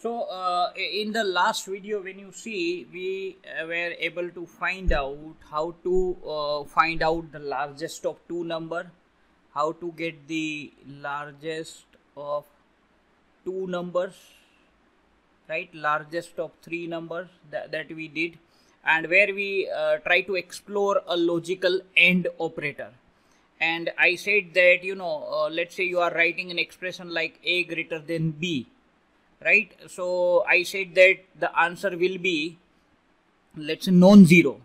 So in the last video, when you see, we were able to find out how to find out the largest of two number, how to get the largest of two numbers, right? Largest of three numbers, that we did, and where we try to explore a logical AND operator. And I said that, let's say you are writing an expression like A greater than B, right? So I said that the answer will be, let's say, non-zero,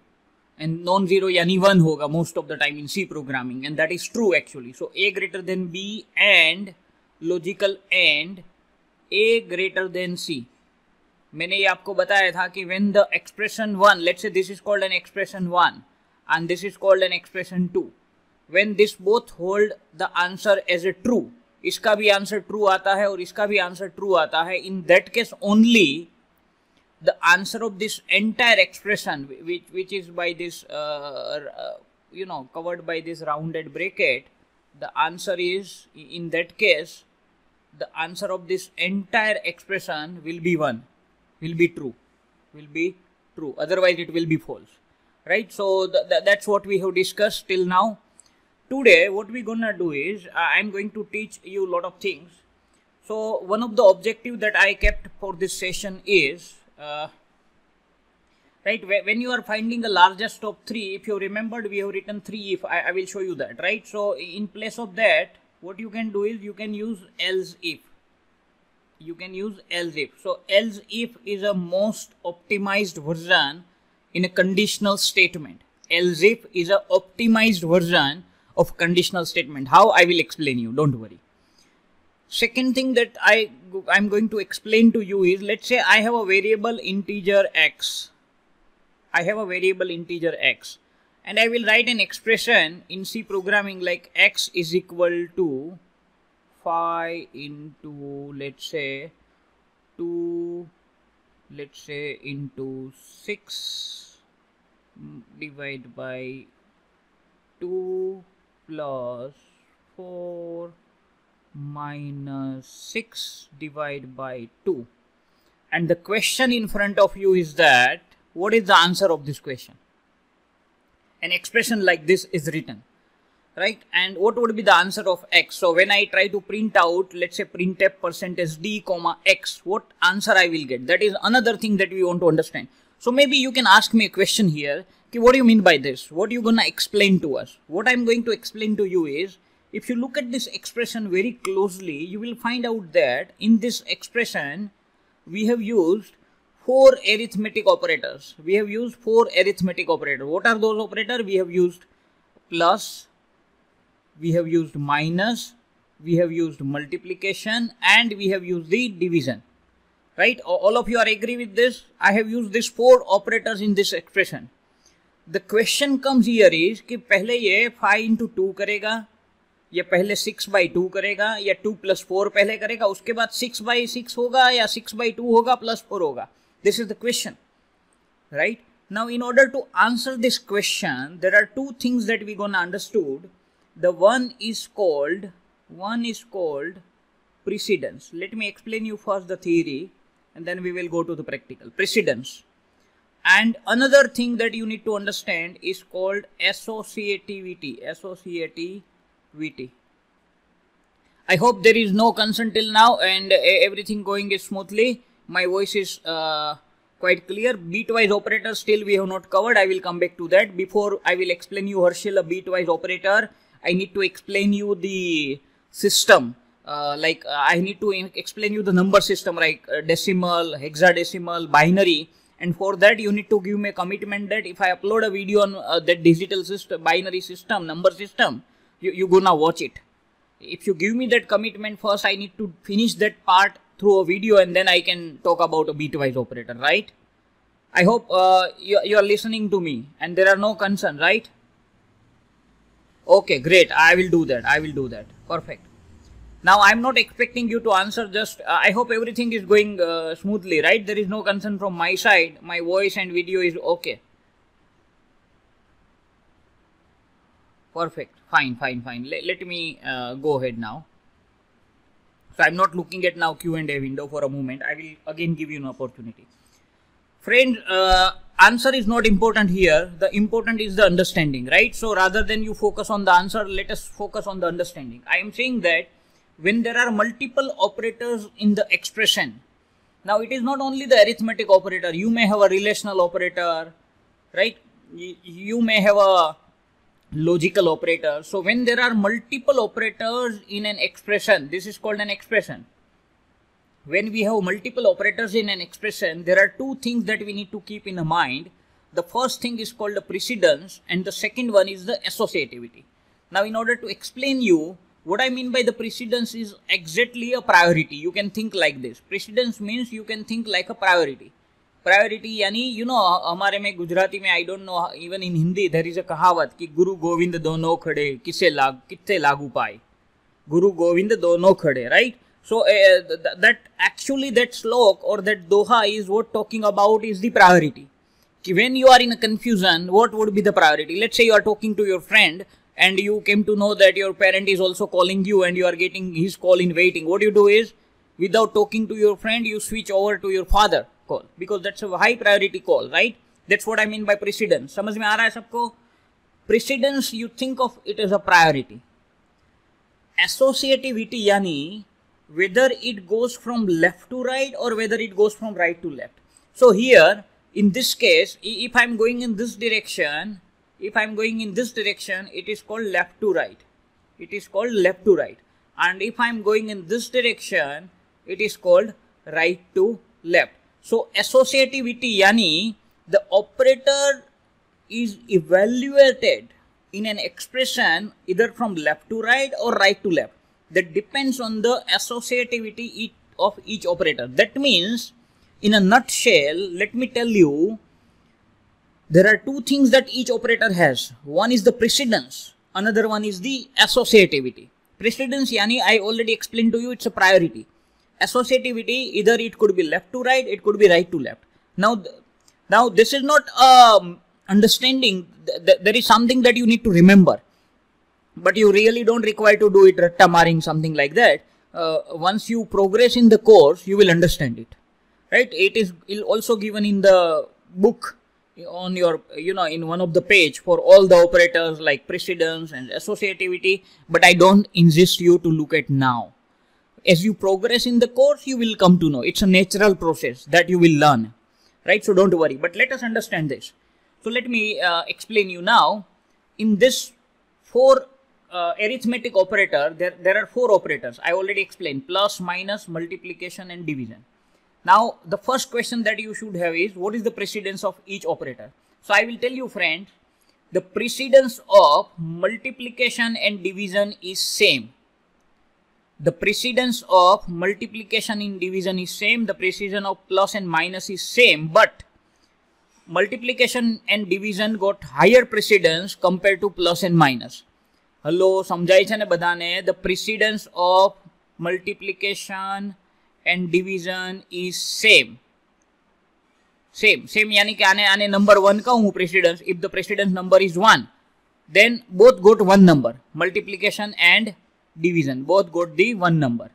and non-zero yani 1 hoga most of the time in C programming, and that is true actually. So A greater than B and logical AND A greater than C. मैंने ये आपको बताया था कि when the expression 1, let's say this is called an expression 1 and this is called an expression 2, when this both hold the answer as a true, इसका भी answer true आता है और इसका भी आंसर ट्रू आता है, in that case only the answer of this entire expression, which is by this covered by this rounded bracket, the answer is, in that case, the answer of this entire expression will be 1, will be true, otherwise it will be false, right? So that's what we have discussed till now. Today what we're gonna do is, I'm going to teach you a lot of things. So one of the objective that I kept for this session is, right, when you are finding the largest of 3, if you remembered, we have written 3 if. I will show you that, right? So in place of that, what you can do is you can use else if. So else if is a most optimized version in a conditional statement. Else if is a optimized version of conditional statement. How? I will explain you, don't worry. Second thing that I'm going to explain to you is, let's say I have a variable integer x. And I will write an expression in C programming like x is equal to 5 into, let's say, 2, let's say, into 6 divided by 2 plus 4 minus 6 divided by 2. And the question in front of you is that, what is the answer of this question? An expression like this is written, right? And what would be the answer of x? So when I try to print out, let's say, printf %d comma x, what answer I will get? That is another thing that we want to understand. So maybe you can ask me a question here, okay, what do you mean by this? What are you gonna explain to us? What I'm going to explain to you is, if you look at this expression very closely, you will find out that in this expression we have used 4 arithmetic operators. What are those operators? We have used plus, we have used minus, we have used multiplication, and we have used the division, right? All of you are agree with this? I have used these 4 operators in this expression. The question comes here is कि पहले ये 5 into 2 करेगा, या पहले 6 by 2 करेगा, या 2 plus 4 पहले करेगा, उसके बाद 6 by 6 होगा, या 6 by 2 होगा plus 4 होगा. This is the question, right? Now in order to answer this question, there are 2 things that we gonna understood. The one is called precedence. Let me explain you first the theory and then we will go to the practical. Precedence. And another thing that you need to understand is called associativity. I hope there is no concern till now and everything going smoothly. My voice is quite clear. Bitwise operator still we have not covered. I will come back to that. Before I will explain you Herschel a bitwise operator, I need to explain you the system. I need to explain you the number system, like decimal, hexadecimal, binary. And for that you need to give me a commitment that if I upload a video on that digital system, binary system, number system, you gonna watch it. If you give me that commitment first, I need to finish that part through a video and then I can talk about a bitwise operator, right? I hope you are listening to me and there are no concerns, right? Okay, great. I will do that. Perfect. Now I'm not expecting you to answer, just I hope everything is going smoothly, right? There is no concern from my side. My voice and video is okay. Perfect. Fine. Let me go ahead now. So I'm not looking at now Q&A window for a moment. I will again give you an opportunity. Friend, answer is not important here. The important is the understanding, right? So rather than you focus on the answer, let us focus on the understanding. I am saying that when there are multiple operators in the expression, now it is not only the arithmetic operator. You may have a relational operator, right? You may have a logical operator. So when there are multiple operators in an expression, this is called an expression. When we have multiple operators in an expression, there are two things that we need to keep in mind. The first thing is called the precedence, and the second one is the associativity. Now in order to explain you what I mean by the precedence is exactly a priority. You can think like this. Precedence means you can think like a priority. Priority यानी हमारे में गुजराती में I don't know, even in Hindi there is a कहावत कि गुरु गोविंद दोनों खड़े किससे लागू पाए, गुरु गोविंद दोनों खड़े, right? So that actually that श्लोक और दैट दोहा is what talking about is the priority. कि when you are in a confusion, what would be the priority? Let's say you are talking to your friend and you came to know that your parent is also calling you and you are getting his call in waiting. What you do is, without talking to your friend, you switch over to your father call, because that's a high priority call, right? That's what I mean by precedence. समझ में आ रहा है सबको? Precedence, you think of it as a priority. Associativity यानी whether it goes from left to right or whether it goes from right to left. So here, in this case, if I'm going in this direction, it is called left to right. It is called left to right. And if I'm going in this direction, it is called right to left. So associativity yani the operator is evaluated in an expression either from left to right or right to left. That depends on the associativity of each operator. That means, in a nutshell, let me tell you, there are two things that each operator has. One is the precedence, another one is the associativity. Precedence yani I already explained to you, it's a priority. Associativity, either it could be left to right, it could be right to left. Now this is not understanding. There is something that you need to remember, but you really don't require to do it rattamaring something like that. Once you progress in the course, you will understand it, right? It is also given in the book on your, in one of the page for all the operators like precedence and associativity, but I don't insist you to look at now. As you progress in the course, you will come to know. It's a natural process that you will learn, right? So don't worry, but let us understand this. So let me explain you now. In this four arithmetic operator, there are four operators. I already explained: plus, minus, multiplication and division. Now, the first question that you should have is, what is the precedence of each operator? So, I will tell you, friends, the precedence of multiplication and division is same. The precedence of multiplication and division is same. The precedence of plus and minus is same. But multiplication and division got higher precedence compared to plus and minus. Hello, समझाई छे ने बधाने? The precedence of multiplication and division is same यानी कि आने number 1 का हूँ precedence. If the precedence number is 1, then both got one number. Multiplication and division both got the one number,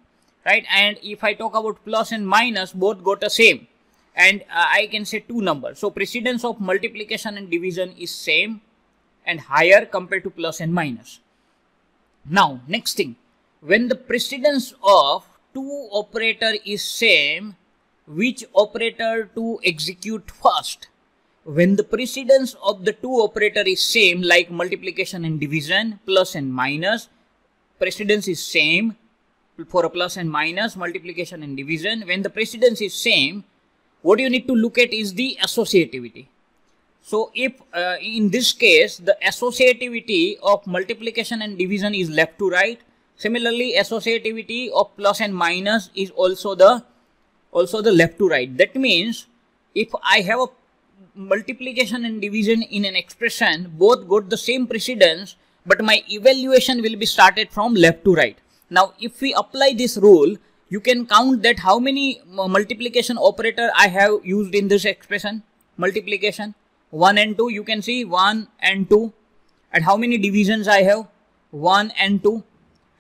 right? And if I talk about plus and minus, both got the same, and I can say two numbers. So precedence of multiplication and division is same and higher compared to plus and minus. Now next thing, when the precedence of two operator is same, which operator to execute first? When the precedence of the two operator is same, like multiplication and division, plus and minus, precedence is same for a plus and minus, multiplication and division. When the precedence is same, what you need to look at is the associativity. So if in this case the associativity of multiplication and division is left to right, similarly, associativity of plus and minus is also the left to right. That means if I have a multiplication and division in an expression, both got the same precedence, but my evaluation will be started from left to right. Now, if we apply this rule, you can count that how many multiplication operator I have used in this expression. Multiplication 1 and 2. You can see 1 and 2. And how many divisions I have? 1 and 2.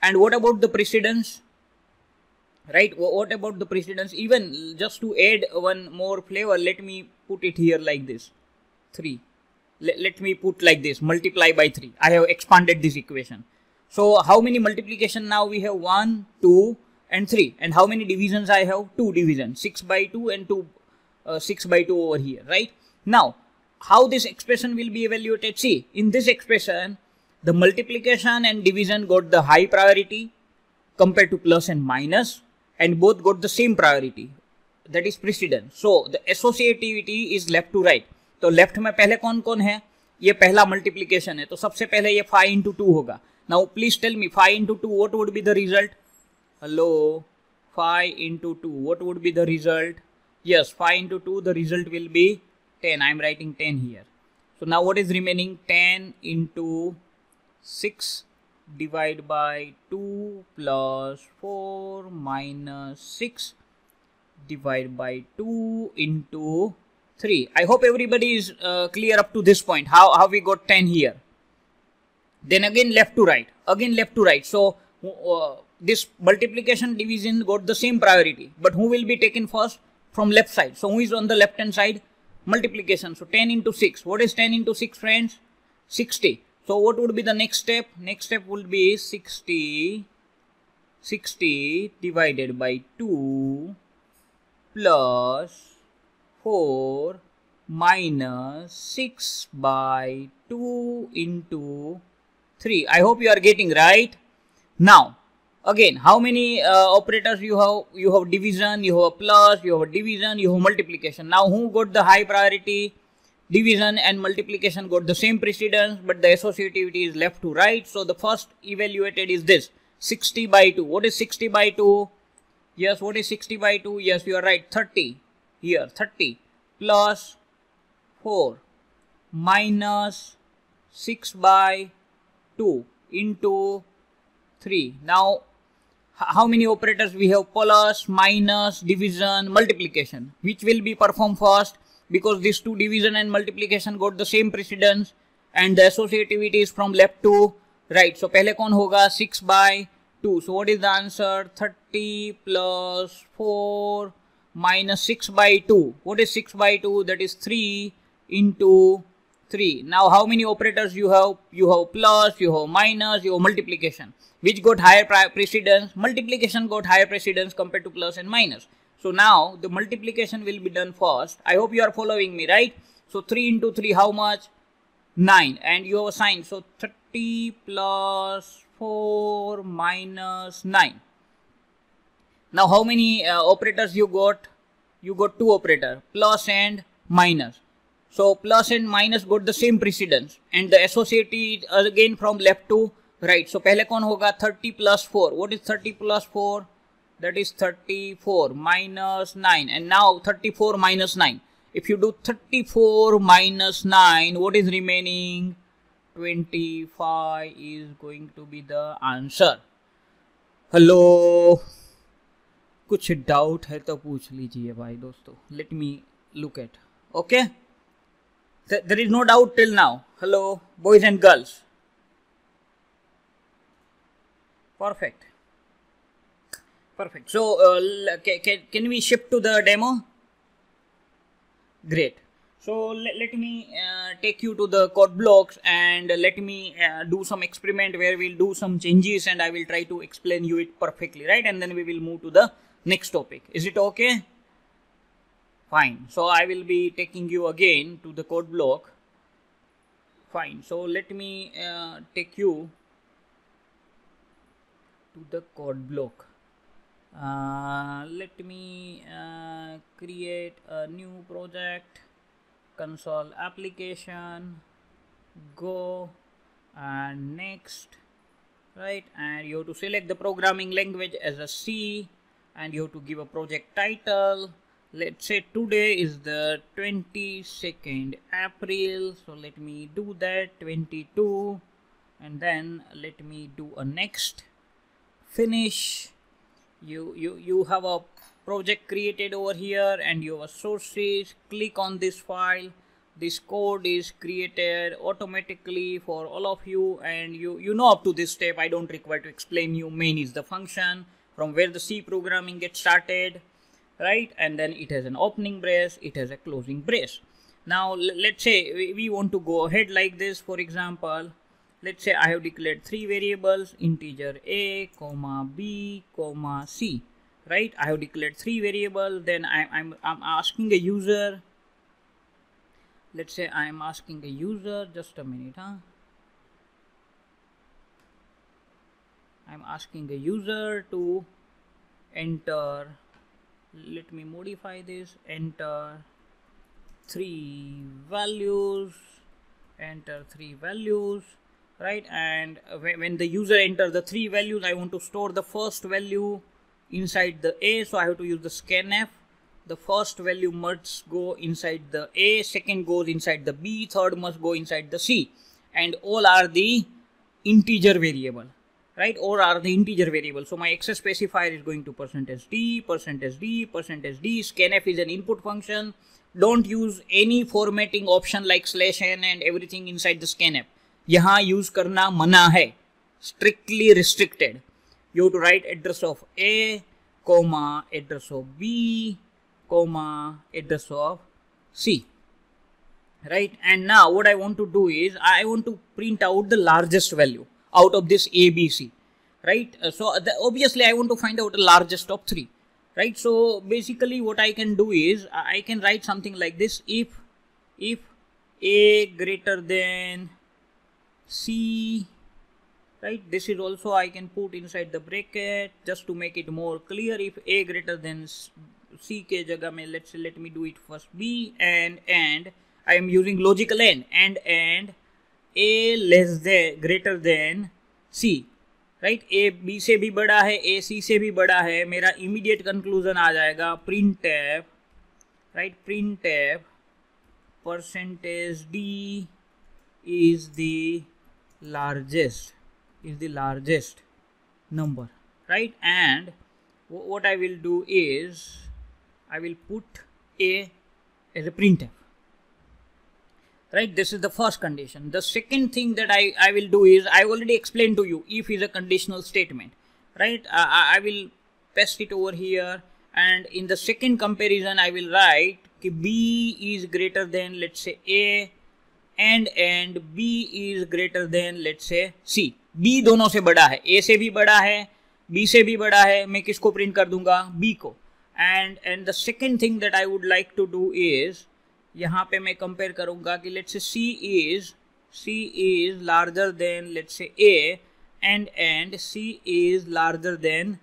And what about the precedence? right? What about the precedence? Even just to add one more flavor, let me put it here like this, 3. Let me put like this, multiply by 3. I have expanded this equation. So how many multiplication now we have? 1, 2 and 3. And how many divisions I have? 2 divisions, 6 by 2 and 6 by 2 over here, right? Now how this expression will be evaluated? See, in this expression the multiplication and division got the high priority compared to plus and minus, and both got the same priority, that is precedence. So the associativity is left to right. तो left में पहले कौन कौन है? ये पहला multiplication है, तो सबसे पहले ये 5 into 2 होगा. Now please tell me 5 into 2 what would be the result? Hello, 5 into 2 what would be the result? Yes, 5 into 2 the result will be 10. I am writing 10 here. So now what is remaining? 10 into 6 divided by 2 plus 4 minus 6 divided by 2 into 3. I hope everybody is clear up to this point. How we got 10 here? Then again left to right. Again left to right. So this multiplication division got the same priority. But who will be taken first? From left side. So who is on the left hand side? Multiplication. So 10 into 6. What is 10 into 6, friends? 60. So what would be the next step? Next step would be 60 divided by 2 plus 4 minus 6 by 2 into 3. I hope you are getting right. Now again, how many operators you have? You have division, you have plus, you have division, you have multiplication. Now who got the high priority? Division and multiplication got the same precedence, but the associativity is left to right. So the first evaluated is this, 60 by 2. What is 60 by 2? Yes, what is 60 by 2? Yes, you are right, 30. Here 30 plus 4 minus 6 by 2 into 3. Now how many operators we have? Plus, minus, division, multiplication. Which will be performed first? Because these two, division and multiplication, got the same precedence and the associativity is from left to right. So पहले कौन होगा? 6 by 2. So what is the answer? 30 plus 4 minus 6 by 2. What is 6 by 2? That is 3 into 3. Now how many operators you have? You have plus, you have minus, you have multiplication. Which got higher precedence? Multiplication got higher precedence compared to plus and minus. So now the multiplication will be done first. I hope you are following me, right? So 3 into 3, how much? 9. And you have a sign. So 30 plus 4 minus 9. Now how many operators you got? You got 2 operators, plus and minus. So plus and minus got the same precedence and the associated again from left to right. So पहले कौन होगा? 30 plus 4. What is 30 plus 4? That is 34 minus 9. And now 34 minus 9. If you do 34 minus 9, what is remaining? 25 is going to be the answer. Hello. कुछ doubt है तो पूछ लीजिए भाई दोस्तों. Let me look at. Okay. There is no doubt till now. Hello, boys and girls. Perfect. Perfect. So can we shift to the demo? Great. So let me take you to the code blocks and let me do some experiment where we'll do some changes and I will try to explain you it perfectly, right? And then we will move to the next topic. Is it okay? Fine. So I will be taking you again to the code block. Fine. So let me take you to the code block. Let me create a new project, console application, go and next, right? And you have to select the programming language as a C and you have to give a project title. Let's say today is the 22nd April. So let me do that, 22, and then let me do a next, finish. You have a project created over here and you have a sources. Click on this file. This code is created automatically for all of you, and you know up to this step I don't require to explain you. Main is the function, from where the C programming gets started, right? And then it has an opening brace, it has a closing brace. Now let's say we want to go ahead like this. For example, let's say I have declared three variables, integer a, comma b, comma c, right? I have declared three variables. Then I'm asking a user. Let's say I'm asking a user, just a minute, I'm asking a user to enter, let me modify this, enter three values, right? And when the user enters the three values, I want to store the first value inside the A, so I have to use the scanf. The first value must go inside the A, second goes inside the B, third must go inside the C, and all are the integer variable, right? All are the integer variable. So my access specifier is going to %d, %d, %d. Scanf is an input function. Don't use any formatting option like /n and everything inside the scanf. यहाँ use करना मना है, strictly restricted. You have to write address of A, comma address of B, comma address of C, right? And now what I want to do is I want to print out the largest value out of this A, B, C, right? So obviously I want to find out the largest of three, right? So basically what I can do is I can write something like this: if A greater than C, right? This is also I can put inside the bracket just to make it more clear. If A greater than C के जगह में let me do it first B, and I am using logical and A less than greater than C, right? A B से भी बड़ा है, A C से भी बड़ा है. मेरा immediate conclusion आ जाएगा printf, right? printf %d is the largest number, right? And what I will do is I will put A as a printf, right? This is the first condition. The second thing that I will do is I already explained to you, if is a conditional statement, right? I will paste it over here, and in the second comparison I will write कि B is greater than, let's say, A, and B is greater than, let's say, C. B दोनों से बड़ा है, A से भी बड़ा है, B से भी बड़ा है. मैं किसको प्रिंट कर दूंगा? B को. And the second thing that I would like to do is यहाँ पे मैं compare करूंगा कि let's say C is larger than, let's say, A, and C is larger than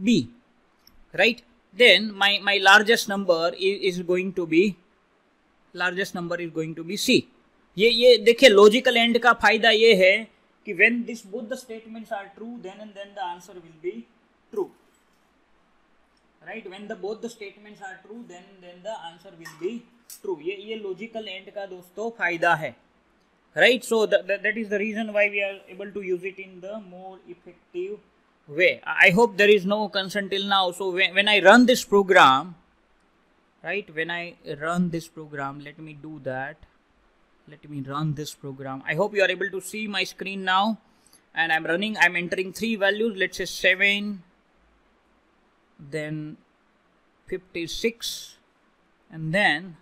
B, right? Then my largest number is going to be C. ये देखिए logical AND का फायदा ये है कि when this both the statements are true, then the answer will be true, right? When both the statements are true, then the answer will be true. ये logical AND का दोस्तों फायदा है, right? So that is the reason why we are able to use it in the more effective way. I hope there is no concern till now. So when I run this program, right? When I run this program, let me do that. Let me run this program. I hope you are able to see my screen now. And I'm entering three values. Let's say 7, then 56, and then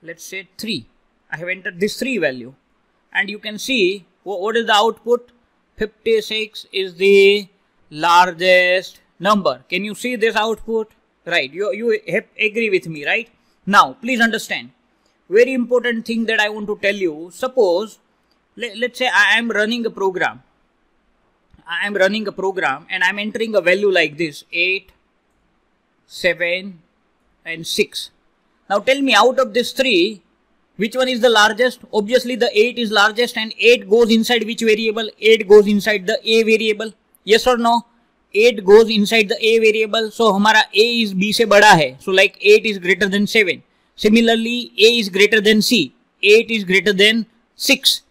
let's say 3. I have entered this 3 value. And you can see what is the output. 56 is the largest number. Can you see this output? Right. You agree with me, right? Now, please understand. Very important thing that I want to tell you. Suppose, let's say I am running a program. And I'm entering a value like this: 8, 7, and 6. Now tell me, out of these 3, which one is the largest? Obviously the 8 is largest, and 8 goes inside which variable? 8 goes inside the A variable. Yes or no? 8 goes inside the A variable. So हमारा A is B से बड़ा है. So like 8 is greater than 7. Similarly, A is greater than C. 8 is greater than 6.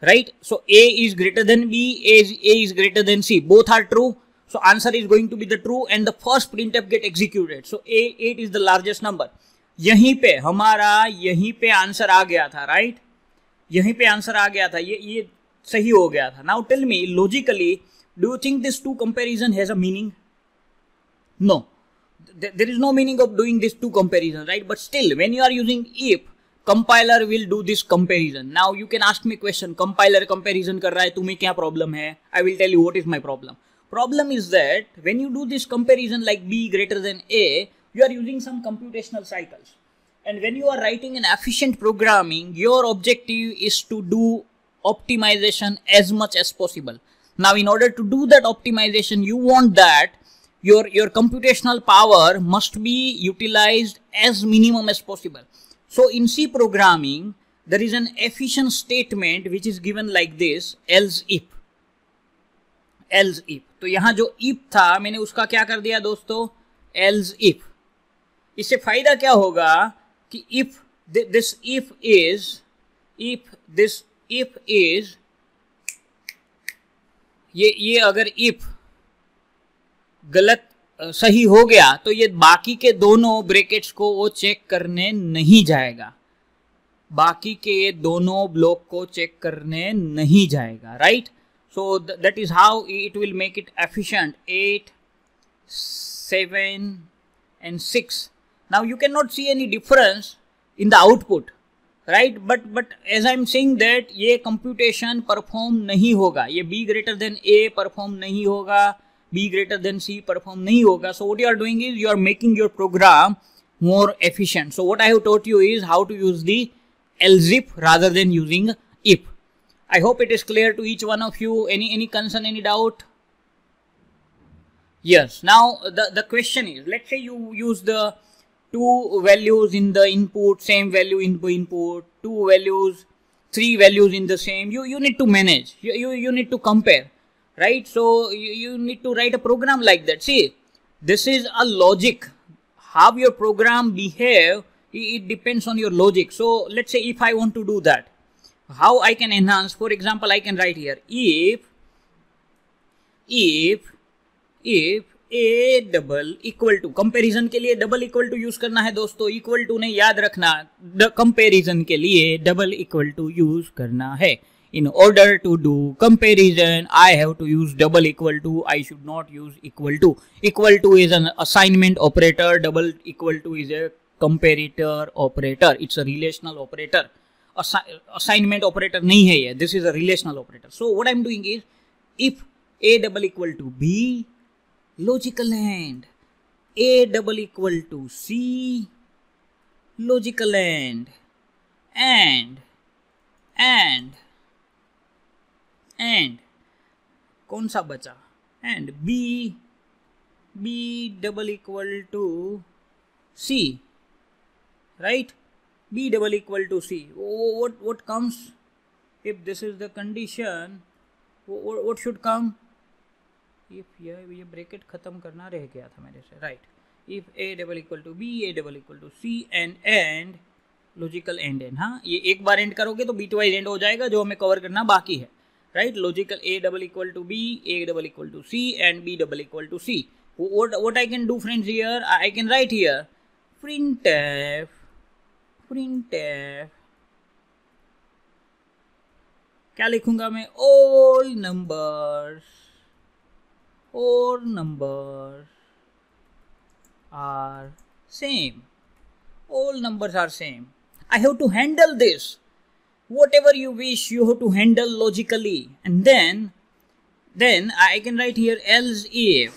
Right? So A is greater than B, A is greater than C. Both are true. So answer is going to be the true, and the first printf get executed. So 8 is the largest number. यहीं पे answer आ गया था, right? यहीं पे answer आ गया था. ये सही हो गया था. Now tell me, logically, do you think this two comparison has a meaning? No, there is no meaning of doing this two comparison, right? But still, when you are using if, compiler will do this comparison. Now you can ask me question, compiler comparison कर रहा है, तुम्हें क्या problem है? I will tell you what is my problem. Problem is that when you do this comparison like b greater than a, you are using some computational cycles. And when you are writing an efficient programming, your objective is to do optimization as much as possible. Now in order to do that optimization, you want that your computational power must be utilized as minimum as possible. So in C programming, there is an efficient statement which is given like this, else if. else if. तो यहाँ जो if था मैंने उसका क्या कर दिया दोस्तों, else if. इससे फायदा क्या होगा कि if this if is ये अगर if गलत सही हो गया तो ये बाकी के दोनों ब्रैकेट्स को वो चेक करने नहीं जाएगा, बाकी के दोनों ब्लॉक को चेक करने नहीं जाएगा, right? So that is how it will make it efficient. 8, 7 and 6. Now you cannot see any difference in the output, right? But as I'm saying that ये computation perform नहीं होगा, ये b greater than a perform नहीं होगा, b greater than c perform नहीं होगा. So what you are doing is you are making your program more efficient. So what I have taught you is how to use the else if rather than using if. I hope it is clear to each one of you. Any concern, any doubt? Yes. Now the question is, let's say you use the two values in the input, same value in the input, two values, three values in the same. You need to manage. You need to compare, right? So you need to write a program like that. See, this is a logic. How your program behave, it depends on your logic. So let's say if I want to do that, how I can enhance? For example, I can write here if a double equal to, comparison के लिए double equal to use करना है दोस्तों, equal to नहीं याद रखना, comparison के लिए डबल इक्वल टू यूज करना है. In order to do comparison, I have to use double equal to. I should not use equal to. Equal to is an assignment operator. Double equal to is a comparator operator. It's a relational operator. Assignment operator नहीं है ये. This is a relational operator. So what I'm doing is, if a double equal to b, logical AND. A double equal to c, logical AND. And कौन सा बचा? And b double equal to c, right? b double equal to c. What comes if this is the condition? What should come? If ये bracket खत्म करना रह गया था मेरे से, right? If a double equal to b, a double equal to c and logical AND. हाँ, ये एक बार एंड करोगे तो bitwise एंड हो जाएगा, जो हमें कवर करना बाकी है. Right, logical a double equal to b, a double equal to c, and b double equal to c. What I can do, friends, here, I can write here printf क्या लिखूंगा मैं? all numbers are same. All numbers are same. I have to handle this. Whatever you wish, you have to handle logically, and then I can write here else if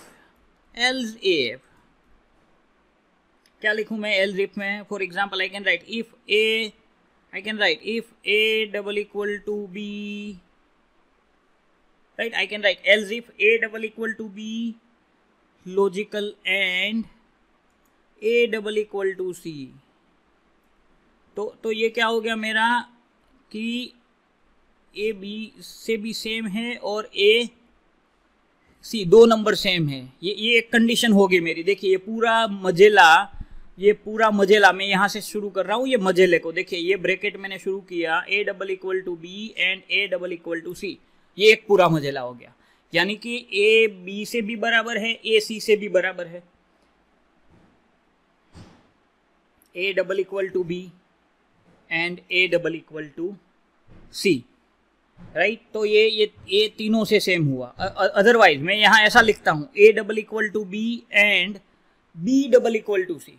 क्या लिखूं मैं else if में? For example, I can write if a double equal to b, right? I can write else if a double equal to b, logical AND a double equal to c. तो ये क्या हो गया मेरा कि A B से भी same है और ए सी दो नंबर सेम है. ये एक कंडीशन होगी मेरी. देखिए ये पूरा मजेला मैं यहाँ से शुरू कर रहा हूँ. ये मजेले को देखिए, ये ब्रैकेट मैंने शुरू किया A double equal to B and A double equal to C. ये एक पूरा मजेला हो गया, यानी कि ए बी से भी बराबर है, ए सी से भी बराबर है. A double equal to B and A double equal to C, right? तो ये तीनों से सेम हुआ. अदरवाइज मैं यहाँ ऐसा लिखता हूँ A double equal to B and B double equal to C,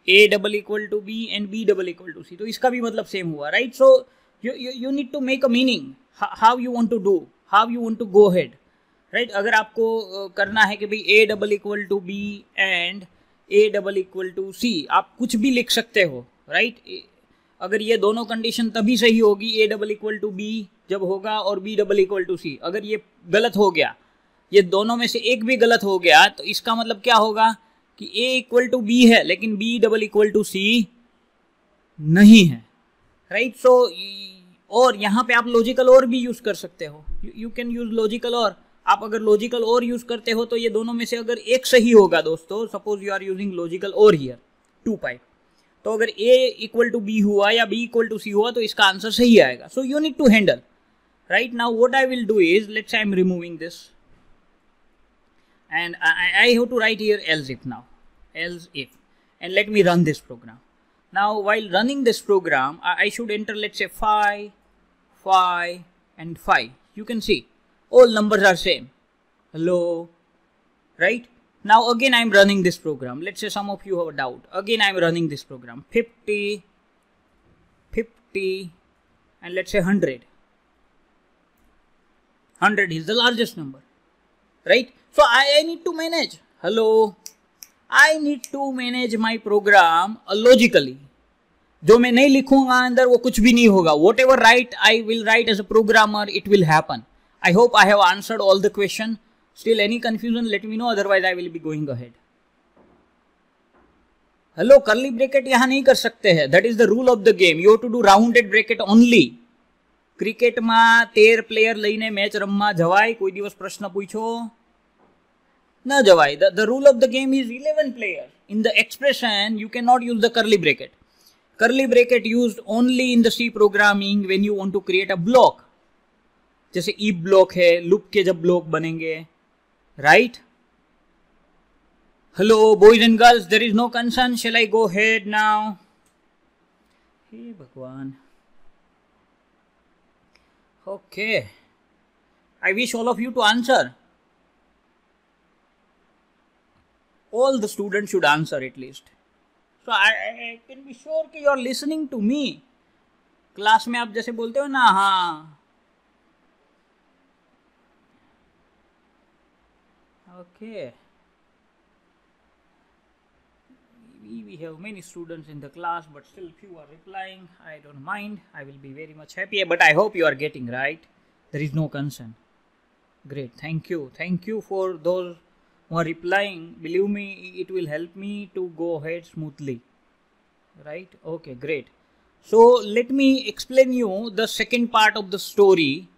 A double equal to B and B double equal to C, तो इसका भी मतलब सेम हुआ, right? So you need to make a meaning how you want to do, how you want to go ahead, right? अगर आपको करना है कि भाई A double equal to B and A double equal to C, आप कुछ भी लिख सकते हो, राइट? अगर ये दोनों कंडीशन तभी सही होगी, A double equal to B जब होगा और B double equal to C। अगर ये गलत हो गया, ये दोनों में से एक भी गलत हो गया, तो इसका मतलब क्या होगा कि A इक्वल टू B है लेकिन B double equal to C नहीं है, राइट? सो और यहाँ पे आप लॉजिकल और भी यूज कर सकते हो, यू कैन यूज लॉजिकल और। आप अगर लॉजिकल और यूज करते हो तो ये दोनों में से अगर एक सही होगा दोस्तों, suppose you are using logical or here 2 पाई, तो अगर A इक्वल टू B हुआ या B इक्वल टू C हुआ तो इसका आंसर सही आएगा। So you need to handle, right? Now what I will do is, let's I am removing this and I have to write here else if now, else if, and let me run this program. Now while running this program, I should enter, let's say 5, 5 and 5. You can see all numbers are same. Hello, right? Now again I am running this program. Let's say some of you have a doubt. Again I am running this program. 50, 50 and let's say 100. 100 is the largest number, right? So I need to manage. Hello, I need to manage my program logically. जो मैं नहीं लिखूंगा अंदर वो कुछ भी नहीं होगा. Whatever write I will write as a programmer, it will happen. I hope I have answered all the question. Still any confusion, let me know. Otherwise I will be going ahead. Hello, curly bracket यहाँ नहीं कर सकते हैं. That is the rule of the game. You have to do rounded bracket only. Cricket में 13 player લઈને match રમવા જવાય? કોઈ દિવસ પ્રશ્ન પૂછો? No jawai. The rule of the game is 11 players. In the expression, you cannot use the curly bracket. Curly bracket used only in the C programming when you want to create a block. जैसे if block है, loop के जब block बनेंगे, right? Hello, boys and girls, there is no concern. Shall I go ahead now? Hey Bhagwan. Okay. I wish all of you to answer. All the students should answer at least. So I can be sure कि you are listening to me. Class में आप जैसे बोलते हो ना, हाँ. Okay. We have many students in the class, but still few are replying. I don't mind. I will be very much happy. But I hope you are getting right. There is no concern. Great. Thank you. Thank you for those who are replying. Believe me, it will help me to go ahead smoothly. Right? Okay, great. So let me explain you the second part of the story.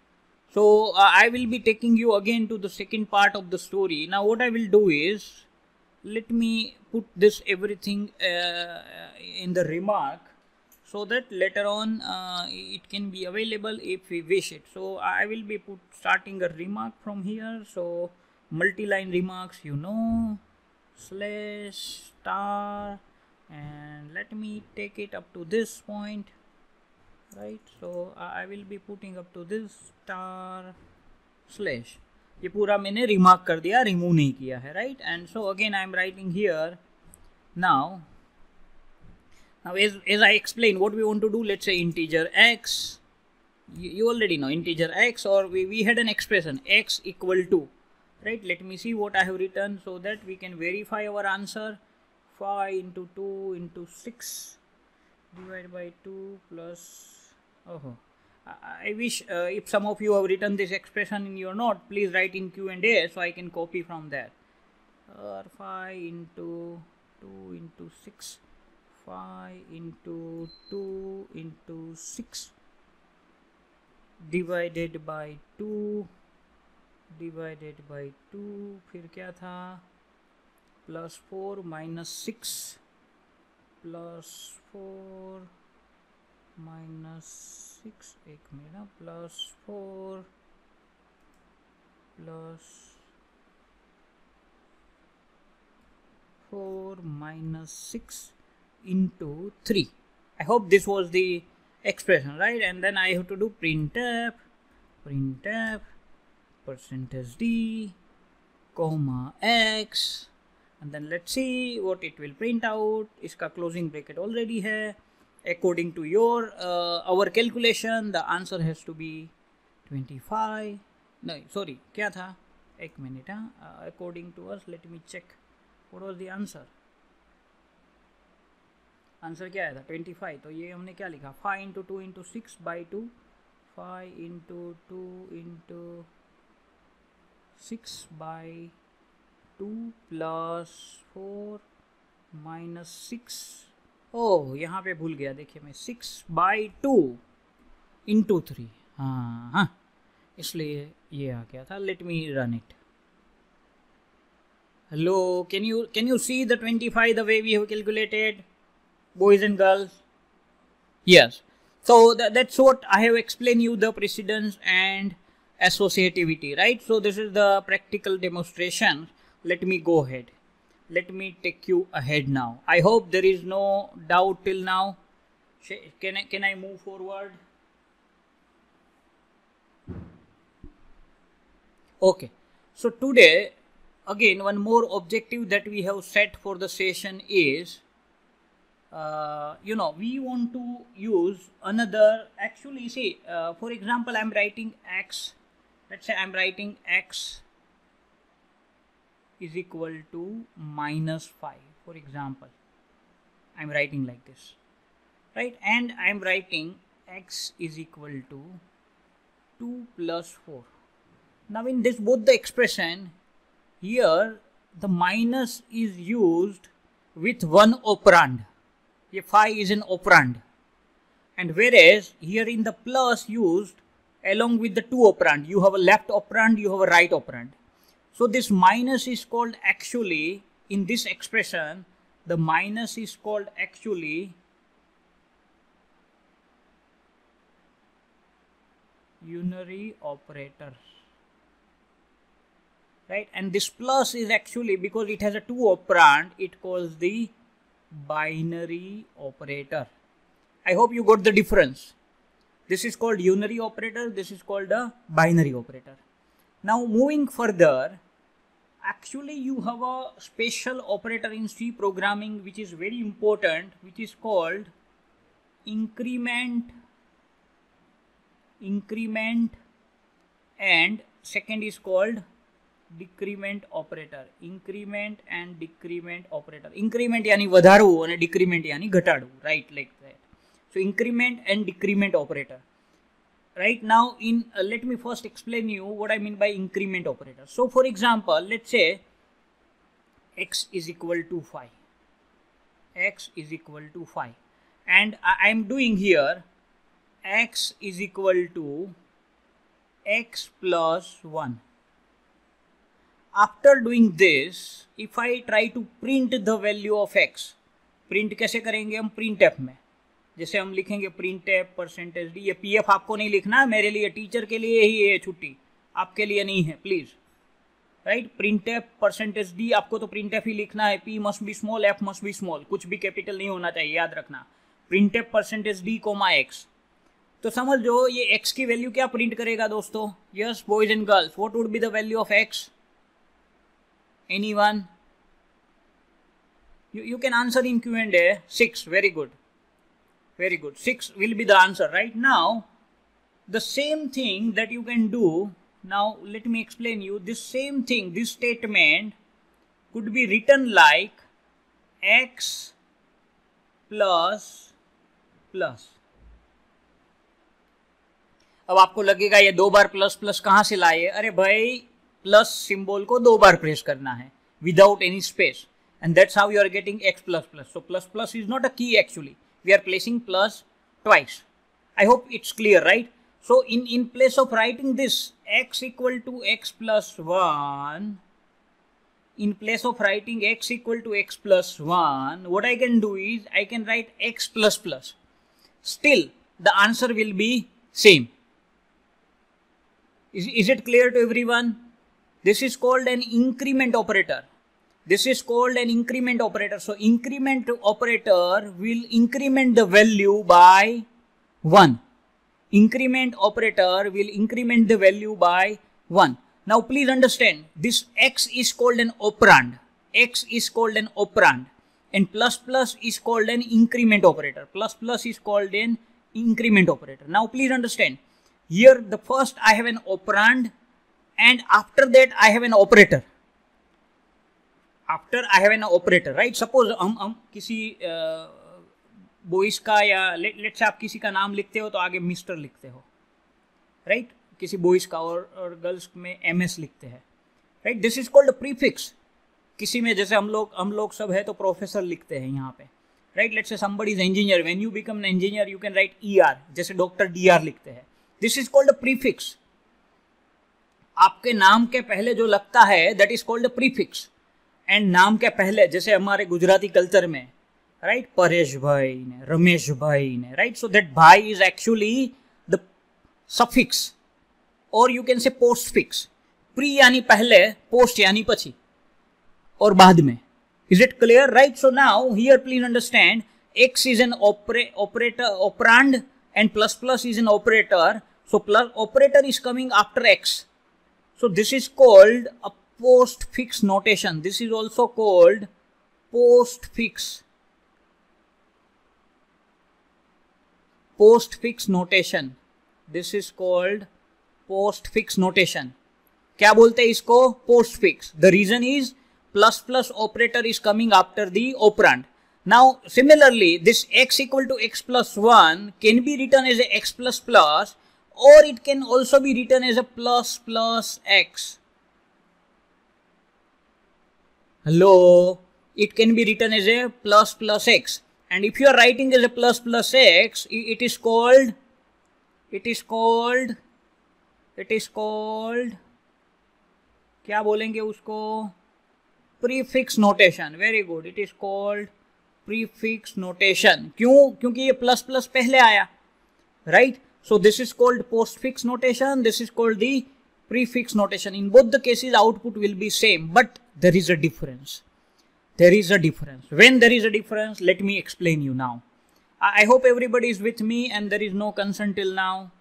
So I will be taking you again to the second part of the story. Now what I will do is, let me put this everything in the remark so that later on it can be available if we wish it. So I will be starting a remark from here. So multi-line remarks, you know, slash star, and let me take it up to this point, right? So I will be putting up to this star slash. ये पूरा मैंने remark कर दिया, remove नहीं किया है, right? And so again I am writing here now as I explain what we want to do, let's say integer x, you already know integer x, or we had an expression x equal to, right? Let me see what I have written so that we can verify our answer. 5 into 2 into 6 divided by 2 plus, I wish if some of you have written this expression in your note, please write in Q&A so I can copy from there. 5 into 2 into 6, 5 into 2 into 6 divided by 2 divided by 2, फिर क्या था, plus 4 minus 6 plus 4 minus 6, एक मेरा plus 4 plus 4 minus 6 into 3. I hope this was the expression, right? And then I have to do printf percentage d comma x and then let's see what it will print out. इसका closing bracket already है. According to your our calculation, the answer has to be 25. No, sorry, क्या था? एक minute हाँ. According to us, let me check. What was the answer? Answer क्या आया था? 25. तो ये हमने क्या लिखा? 5 into 2 into 6 by 2. 5 into 2 into 6 by 2 plus 4 minus 6. ओह, यहाँ पे भूल गया. देखिए मैं 6 by 2 into 3. हाँ हाँ, इसलिए ये आ गया था. Let me run it. Hello, can you see the 25 the way we have calculated, boys and girls? Yes. So that's what I have explained you, the precedence and associativity, right? So this is the practical demonstration. Let me go ahead. Let me take you ahead now. I hope there is no doubt till now. Can I move forward? Okay. So today, again, one more objective that we have set for the session is, we want to use another, actually, see, for example, I'm writing x, let's say I'm writing x is equal to minus 5, for example. I'm writing like this, right? And I'm writing x is equal to 2 plus 4. Now in this both the expression, here the minus is used with one operand. Here phi is an operand, and whereas here in the plus used along with the two operand, you have a left operand, you have a right operand. So this minus is called actually, in this expression, the minus is called actually unary operator. Right, and this plus is actually, because it has a two operand, it calls the binary operator. I hope you got the difference. This is called unary operator, this is called a binary operator. Now moving further, actually you have a special operator in C programming which is very important, which is called increment, and second is called decrement operator. Increment and decrement operator. Increment यानी વધારવું અને decrement यानी ઘટાડવું, right, like that. So increment and decrement operator. Right now, let me first explain you what I mean by increment operator. So for example, let's say x is equal to 5. X is equal to 5, and I am doing here x is equal to x plus 1. After doing this, if I try to print the value of x, print कैसे करेंगे हम? printf में, जैसे हम लिखेंगे printf %d. ये pf आपको नहीं लिखना है, मेरे लिए, टीचर के लिए ही है छुट्टी, आपके लिए नहीं है, प्लीज. राइट, printf %d आपको तो printf ही लिखना है. p must be small, f must be small, कुछ भी कैपिटल नहीं होना चाहिए, याद रखना. printf %d, x. तो समझ लो ये x की वैल्यू क्या प्रिंट करेगा दोस्तों? Yes boys and girls, what would be the value of x? Anyone? You can answer in Q&A. 6. Very good. Very good. 6 will be the answer. Right now, the same thing that you can do. Now, let me explain you. This same thing, this statement could be written like x plus plus. अब आपको लगेगा ये दो बार plus plus कहाँ से लाए? अरे भाई, प्लस सिंबल को दो बार प्रेस करना है without any space, and that's how you are getting x plus plus. So plus plus is not a key actually. We are placing plus twice. I hope it's clear, right? So in place of writing this x equal to x plus 1, in place of writing x equal to x plus 1, what I can do is I can write x plus plus. Still, the answer will be same. Is it clear to everyone? This is called an increment operator. This is called an increment operator. So increment operator will increment the value by 1. Increment operator will increment the value by 1. Now please understand, this x is called an operand. x is called an operand and plus plus is called an increment operator. Plus plus is called an increment operator. Now please understand, here the first I have an operand and after that I have an operator. After I have an operator, right? Suppose हम किसी boys का या late से आप किसी का नाम लिखते हो तो आगे मिस्टर लिखते हो, राइट? किसी बॉयज का और गर्ल्स में MS लिखते हैं, right? This is called prefix. किसी में जैसे हम लोग सब है तो प्रोफेसर लिखते हैं यहाँ पे, right? Let's say somebody is engineer, when you become an engineer you can write ER, जैसे डॉक्टर DR लिखते हैं. This is called prefix. आपके नाम के पहले जो लगता है that is called prefix. And नाम के पहले जैसे हमारे गुजराती कल्चर में, राइट, परेश भाई ने, रमेश भाई ने, राइट? सो दैट भाई इज एक्चुअली द सफिक्स और you can say post fix. Pre यानी पहले, पोस्ट यानी पछी और बाद में. Is it clear, right? So now here please understand, x is an operator operand and plus plus is an operator. So plus operator is coming after x. So this is called a postfix notation. This is also called postfix. Postfix notation. This is called postfix notation. क्या बोलते हैं इसको? Postfix. The reason is plus plus operator is coming after the operand. Now similarly, this x equal to x plus 1 can be written as a x plus plus, or it can also be written as a plus plus x. Hello, it can be written as a plus plus x. And if you are writing as a plus plus x, it is called क्या बोलेंगे उसको? Prefix notation. Very good. It is called prefix notation. क्यों? क्योंकि ये plus plus पहले आया, right? So this is called postfix notation. This is called the prefix notation. In both the cases, output will be same, but there is a difference. There is a difference. When there is a difference, let me explain you now. I hope everybody is with me and there is no concern till now.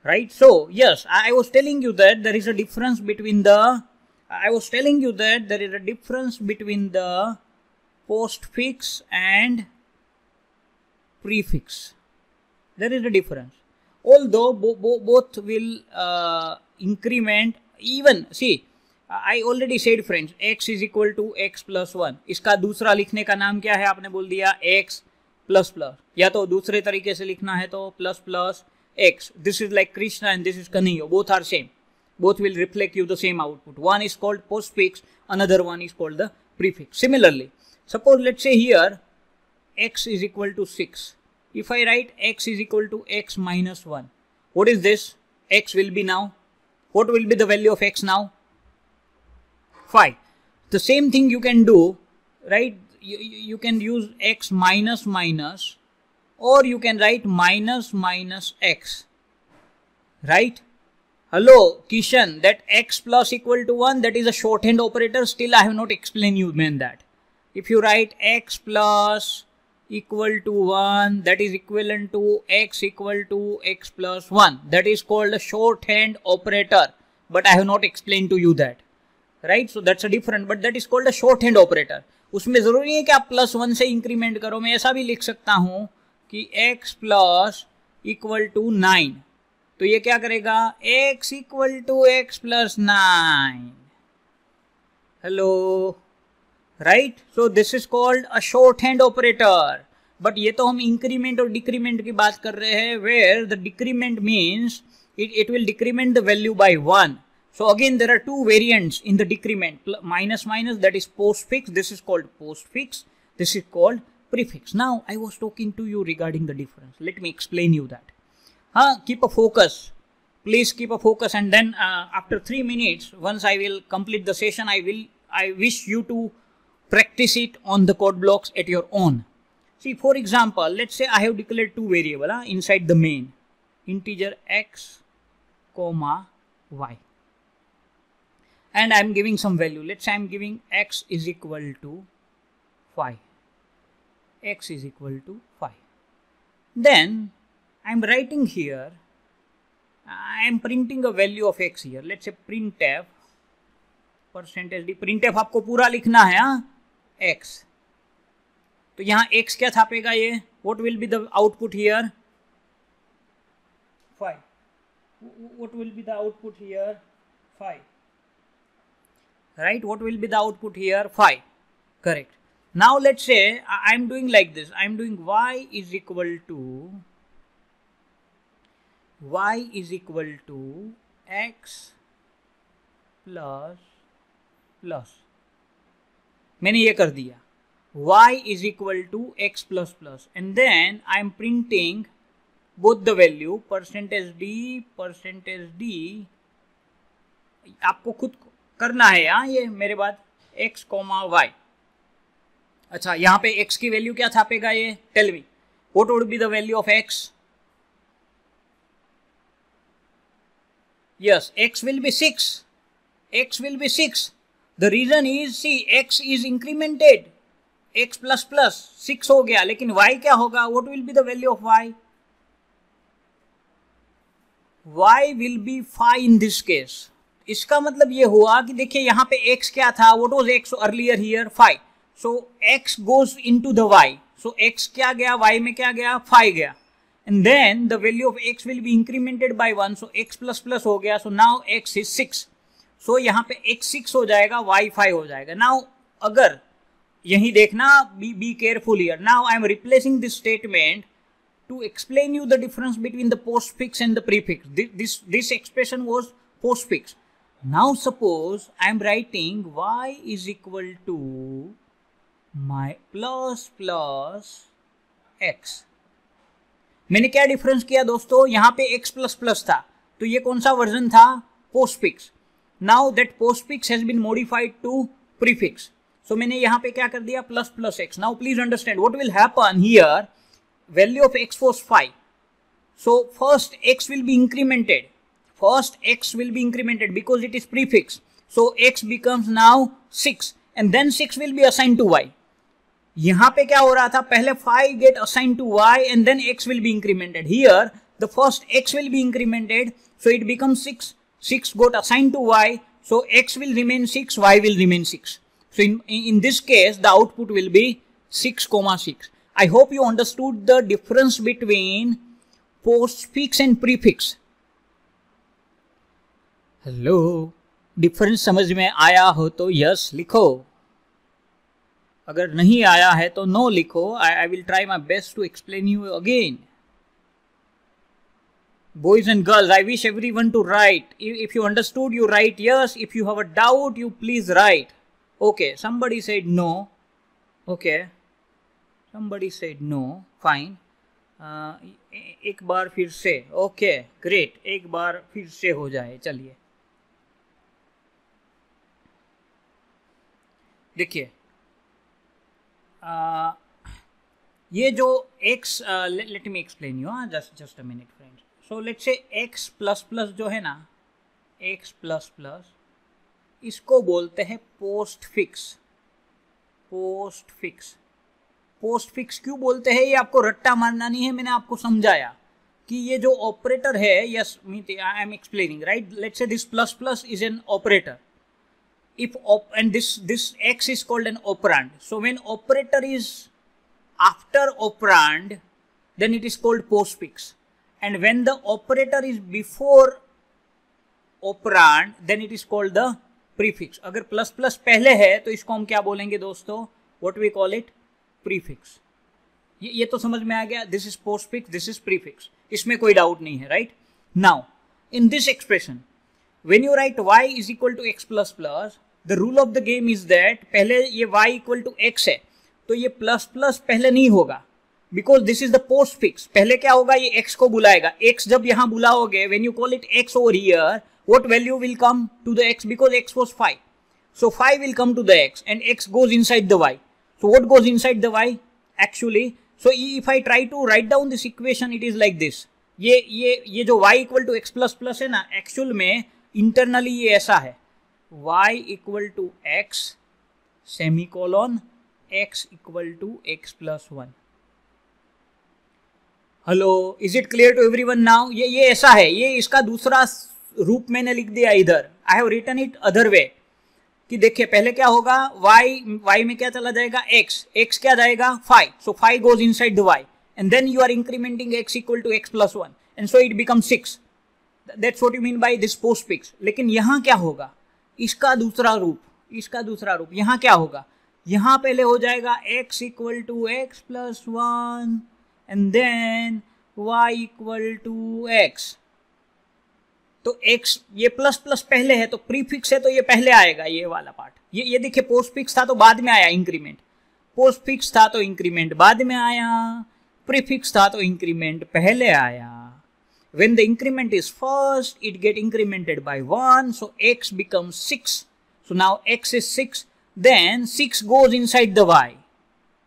Right? So yes, I was telling you that there is a difference between the postfix and prefix. There is a difference. Although both will increment. Even see, I already said friends, x is equal to x plus 1. इसका दूसरा लिखने का नाम क्या है? आपने बोल दिया x plus plus. या तो दूसरे तरीके से लिखना है तो plus plus x. This is like Krishna and this is Kanhaiya. Both are same. Both will reflect you the same output. One is called postfix, another one is called the prefix. Similarly, suppose let's say here x is equal to 6. If I write x is equal to x minus 1, what is this? X will be now. What will be the value of x now? 5. The same thing you can do, right? You can use x minus minus, or you can write minus minus x, right? Hello, Kishan, that x plus equal to 1, that is a shorthand operator. Still, I have not explained you man that. If you write x plus equal to 1, that is equivalent to x equal to x plus 1. That is called a shorthand operator. But I have not explained to you that. Right? So that's a different, but that is called a shorthand operator. उसमें जरूरी है कि आप plus 1 से increment करो. मैं ऐसा भी लिख सकता हूं कि x प्लस इक्वल टू 9. तो ये क्या करेगा? x equal to x plus 9. Hello, right? So this is called a shorthand operator. But ये तो हम इंक्रीमेंट और डिक्रीमेंट की बात कर रहे हैं, where the decrement means it will decrement the value by 1. So again there are two variants in the decrement, minus minus, that is postfix. This is called postfix. This is called prefix. Now I was talking to you regarding the difference. Let me explain you that. Keep a focus. Please keep a focus, and then after 3 minutes, once I will complete the session, I wish you to practice it on the code blocks at your own. See, for example, let's say I have declared two variables inside the main, integer x, comma y, and I am giving some value. Let's say I am giving x is equal to 5. X is equal to 5. Then I am writing here, I am printing a value of x here. Let's say printf percentage D, print F आपको पूरा लिखना है x, तो यहाँ x क्या छापेगा ये, what will be the output here 5, what will be the output here 5, right, what will be the output here 5, correct. Now let's say I am doing like this, I am doing y is equal to x plus मैंने ये कर दिया, y is equal to x plus and then I am printing both the value percentage D आपको खुद करना है यहाँ, ये मेरे बाद x कॉमा वाई। अच्छा, यहाँ पे x की वैल्यू क्या छापेगा ये, tell me what would be the value of x, yes x will be 6, the reason is see x is incremented, x plus 6 हो गया, लेकिन y क्या होगा, what will be the value of y will be 5 in this case। इसका मतलब ये हुआ कि देखिए यहाँ पे x क्या था, what was x earlier here 5, so x goes into the y, so x क्या गया, y में क्या गया 5 गया, and then the value of x will be incremented by 1, so x plus हो गया, so now x is 6, so यहाँ पे x 6 हो जाएगा, y 5 हो जाएगा। now अगर यही देखना, be careful here, now I am replacing this statement to explain you the difference between the postfix and the prefix. This expression was postfix. Now suppose I am writing y is equal to my plus x. मैंने क्या difference किया दोस्तों, यहाँ पे x plus था, तो ये कौन सा वर्जन था, postfix. Now that postfix has been modified to prefix. So मैंने यहाँ पे क्या कर दिया, plus x. Now please understand what will happen here. Value of x was 5, so first x will be incremented, because it is prefix, so x becomes now 6 and then 6 will be assigned to y. यहाँ पे क्या हो रहा था, पहले 5 get assigned to y and then x will be incremented, here the first x will be incremented, so it becomes 6 got assigned to y, so x will remain 6, y will remain 6, so in this case the output will be 6, 6. I hope you understood the difference between postfix and prefix. Hello, difference समझ में आया हो तो yes लिखो, अगर नहीं आया है तो नो लिखो। I will try my best to explain you again. Boys and girls, I wish everyone to write. If you understood, you write yes. If you have a doubt, you please write. Okay, somebody said no. Okay. Somebody said no, fine. एक बार फिर से, okay great, एक बार फिर से हो जाए, चलिए देखिए ये जो x, let me explain you, just a minute friends. So let's say x plus जो है ना, x प्लस इसको बोलते हैं पोस्टफिक्स। पोस्टफिक्स क्यों बोलते हैं, ये आपको रट्टा मारना नहीं है, मैंने आपको समझाया कि ये जो ऑपरेटर है, yes I am explaining right, let's say this plus is an operator, if and this x is called an operand, so when operator is after operand then it is called postfix, and when the operator is before operand then it is called the prefix। अगर plus पहले है तो इसको हम क्या बोलेंगे दोस्तों, what we call it, prefix। ये तो समझ में आ गया, this is postfix, this is prefix, इसमें कोई डाउट नहीं है, right. Now in this expression when you write y is equal to x plus the rule of the game is that पहले ये y equal to x है तो ये plus पहले नहीं होगा, because this is the postfix। पहले क्या होगा, ये x को बुलाएगा, x जब यहाँ बुलाओगे, when you call it x over here, what value will come to the x, because x was 5, so 5 will come to the x and x goes inside the y, so what goes inside the y actually, so if I try to write down this equation it is like this, ये जो y equal to x plus है ना, actual में internally ये ऐसा है, y equal to x semicolon x equal to x plus 1। Hello, is it clear to everyone now? ये ऐसा है, ये इसका दूसरा रूप मैंने लिख दिया इधर, I have written it other way. कि देखिए पहले क्या होगा, y में क्या चला जाएगा, x क्या जाएगा 5, so 5 goes inside the y and then you are incrementing x equal to x plus 1 and so it becomes 6. That's what you mean by this postfix. लेकिन यहाँ क्या होगा, इसका दूसरा रूप यहाँ क्या होगा, यहाँ पहले हो जाएगा x equal to x plus 1 and then y equal to x. तो x ये प्लस प्लस पहले है तो प्रीफिक्स है तो ये पहले आएगा, ये वाला पार्ट. ये देखिए पोस्टफिक्स था तो बाद में आया इंक्रीमेंट, पोस्टफिक्स था तो इंक्रीमेंट बाद में आया, प्रीफिक्स था तो इंक्रीमेंट पहले आया. When the increment is first, it get incremented by 1, so x becomes 6. So now x is 6, then 6 goes inside the y.